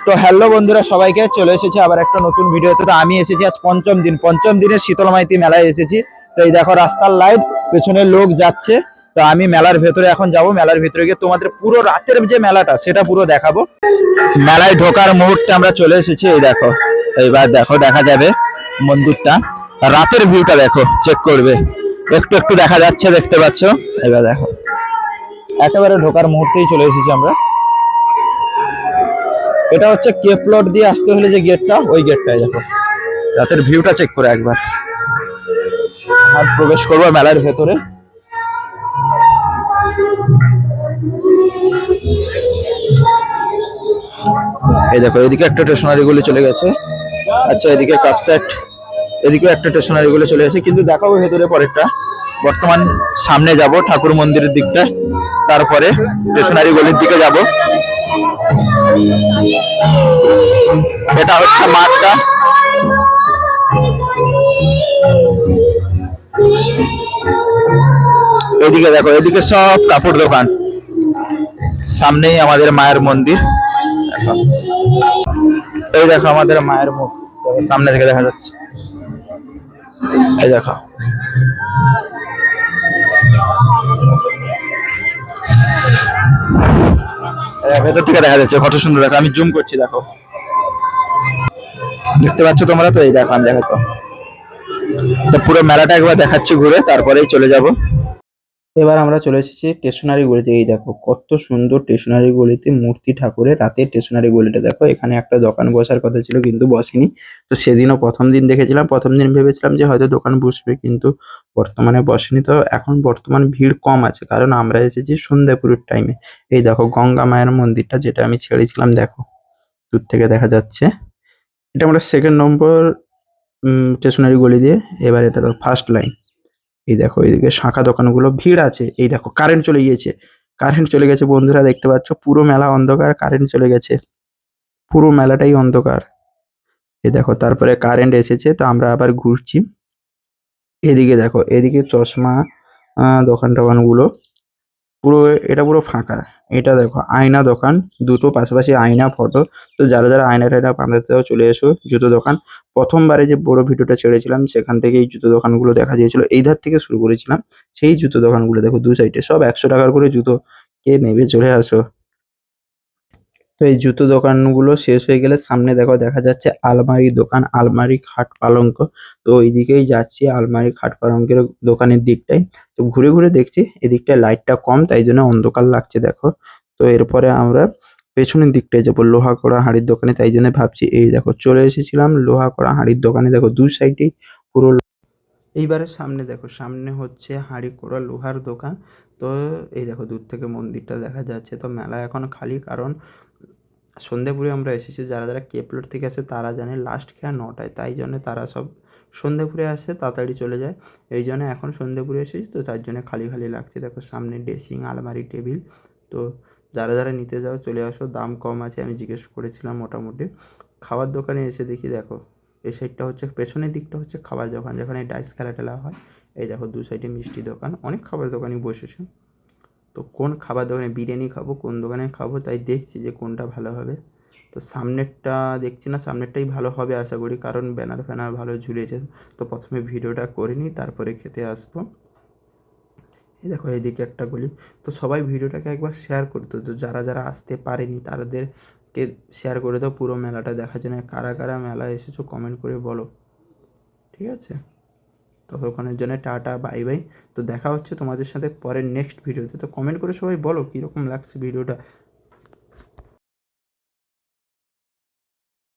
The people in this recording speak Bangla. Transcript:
তো হ্যালো বন্ধুরা, সবাইকে চলে এসেছি আবার একটা নতুন ভিডিওতে। তো আমি এসেছি আজ পঞ্চম দিনের শীতলমাইতি মেলায় এসেছি। তো এই দেখো রাস্তার লাইট, পেছনে লোক যাচ্ছে। তো আমি মেলার ভেতরে এখন যাব। মেলার ভেতরে গিয়ে তোমাদের পুরো রাতের যে মেলাটা সেটা পুরো দেখাবো। মেলায় ঢোকার মুহূর্তে আমরা চলে এসেছি। এই দেখো, এইবার দেখো দেখা যাবে মন্দিরটা। রাতের ভিউটা দেখো, চেক করবে, একটু একটু দেখা যাচ্ছে, দেখতে পাচ্ছ। এবার দেখো একেবারে ঢোকার মুহূর্তেই চলে এসেছি আমরা। এটা হচ্ছে কে প্লট দিয়ে আসতে হলে যে গেটটা, ওই গেটটাই দেখো। রাতের ভিউটা চেক করে একবার। আর প্রবেশ করবো মেলার ভেতরে। এই দেখো এদিকে একটা স্টেশনারি গুলি চলে গেছে। আচ্ছা, এদিকে কাপ সেট, এদিকে একটা স্টেশনারি গুলো চলে গেছে, কিন্তু দেখাবো ভেতরে পরেরটা। বর্তমান সামনে যাব ঠাকুর মন্দিরের দিকটা, তারপরে স্টেশনারি গলির দিকে যাব। এটা হচ্ছে মাঠটা। এদিকে দেখো, এদিকে সব কাপড় দোকান। সামনেই আমাদের মায়ের মন্দির। এই দেখো আমাদের মায়ের মুখ, সামনে থেকে দেখা যাচ্ছে। এই দেখো, ভেতর থেকে দেখা যাচ্ছে কত সুন্দর। দেখো আমি জুম করছি, দেখো দেখতে পাচ্ছ তোমরা? তো এই দেখো আমি দেখাচ্ছি। তো পুরো মেলাটা একবার দেখাচ্ছি ঘুরে, তারপরেই চলে যাব। এবার আমরা চলে এসেছি স্টেশনারি গলিতে। এই দেখো কত সুন্দর স্টেশনারি গলিতে মূর্তি ঠাকুরের। রাতের স্টেশনারি গলিটা দেখো। এখানে একটা দোকান বসার কথা ছিল কিন্তু বসেনি। তো সেদিনও প্রথম দিন দেখেছিলাম, প্রথম দিন ভেবেছিলাম যে হয়তো দোকান বসবে, কিন্তু বর্তমানে বসেনি। তো এখন বর্তমান ভিড় কম আছে, কারণ আমরা এসেছি সন্ধ্যাপুরের টাইমে। এই দেখো গঙ্গা মায়ের মন্দিরটা, যেটা আমি ছেড়েছিলাম, দেখো দূর থেকে দেখা যাচ্ছে। এটা আমরা সেকেন্ড নম্বর স্টেশনারি গলি দিয়ে। এবার এটা তো ফার্স্ট লাইন। এই দেখো এদিকে শাখা দোকানগুলো ভিড় আছে। এই দেখো কারেন্ট চলে গিয়েছে, কারেন্ট চলে গেছে বন্ধুরা, দেখতে পাচ্ছ পুরো মেলা অন্ধকার, কারেন্ট চলে গেছে, পুরো মেলাটাই অন্ধকার। এই দেখো তারপরে কারেন্ট এসেছে, তো আমরা আবার ঘুরছি। এদিকে দেখো, এদিকে চশমা দোকান টোকানগুলো পুরো, এটা পুরো ফাঁকা। এটা দেখো আয়না দোকান, দুটো পাশাপাশি আয়না ফটো। তো যারা যারা আয়না টায়না বাঁধাতে চাও চলে এসো। জুতো দোকান, প্রথমবারে যে বড় ভিডিওটা ছেড়েছিলাম সেখান থেকে এই জুতো দোকানগুলো দেখা গিয়েছিল। এই ধার থেকে শুরু করেছিলাম। সেই জুতো দোকানগুলো দেখো দু সাইডে সব 100 টাকার করে জুতো। কে নেবে চলে আসো। তো এই জুতো দোকানগুলো শেষ হয়ে গেলে সামনে দেখো দেখা যাচ্ছে আলমারি দোকান, আলমারি খাট পালঙ্ক। তো এইদিকেই যাচ্ছি, আলমারি খাট পালঙ্কের দোকানের দিকটাই। তো ঘুরে ঘুরে দেখছি এদিকটায় লাইটটা কম, তাই জন্য অন্ধকার লাগছে দেখো। তো এরপরে আমরা পেছনের দিকটায় যাবো, লোহা করা হাঁড়ির দোকানে, তাই জন্য ভাবছি। এই দেখো চলে এসেছিলাম লোহা করা হাঁড়ির দোকানে। দেখো দু সাইডেই পুরো। এইবারে সামনে দেখো, সামনে হচ্ছে হাঁড়ি করা লোহার দোকান। তো এই দেখো দূর থেকে মন্দিরটা দেখা যাচ্ছে। তো মেলা এখন খালি, কারণ সন্ধ্যাপুরে আমরা এসেছি। যারা যারা কে প্লট থেকে আসে তারা জানে লাস্ট খেয়া 9টায়, তাই জন্য তারা সব সন্ধ্যাপুরে আসে, তাড়াতাড়ি চলে যায়। এই জন্য এখন সন্ধ্যাপুরে এসেছি, তো তার জন্য খালি খালি লাগছে। দেখো সামনে ড্রেসিং, আলমারি, টেবিল। তো যারা যারা নিতে যাও চলে আসো, দাম কম আছে, আমি জিজ্ঞেস করেছিলাম মোটামুটি। খাবার দোকানে এসে দেখি, দেখো এই সাইডটা হচ্ছে, পেছনের দিকটা হচ্ছে খাবার দোকান, যেখানে ডাইস খেলা টেলা হয়। এই দেখো দু সাইডে মিষ্টি দোকান, অনেক খাবার দোকানই বসেছে। তো কোন খাবার দোকানে বিরিয়ানি খাবো, কোন দোকানে খাবো, তাই দেখছি যে কোনটা ভালো হবে। তো সামনেরটা দেখছি না, সামনেরটাই ভালো হবে আশা করি, কারণ ব্যানার ফ্যানার ভালো ঝুলেছে। তো প্রথমে ভিডিওটা করে নিই, তারপরে খেতে আসবো। এই দেখো এদিকে একটা গলি। তো সবাই ভিডিওটাকে একবার শেয়ার করে দাও, তো যারা যারা আসতে পারেনি তাদেরকে শেয়ার করে দাও পুরো মেলাটা দেখার জন্য। কারা কারা মেলা এসেছো কমেন্ট করে বলো, ঠিক আছে? ততক্ষণের জন্য টাটা, বাই বাই। তো দেখা হচ্ছে তোমাদের সাথে পরের নেক্সট ভিডিওতে। তো কমেন্ট করে সবাই বলো কীরকম লাগছে ভিডিওটা।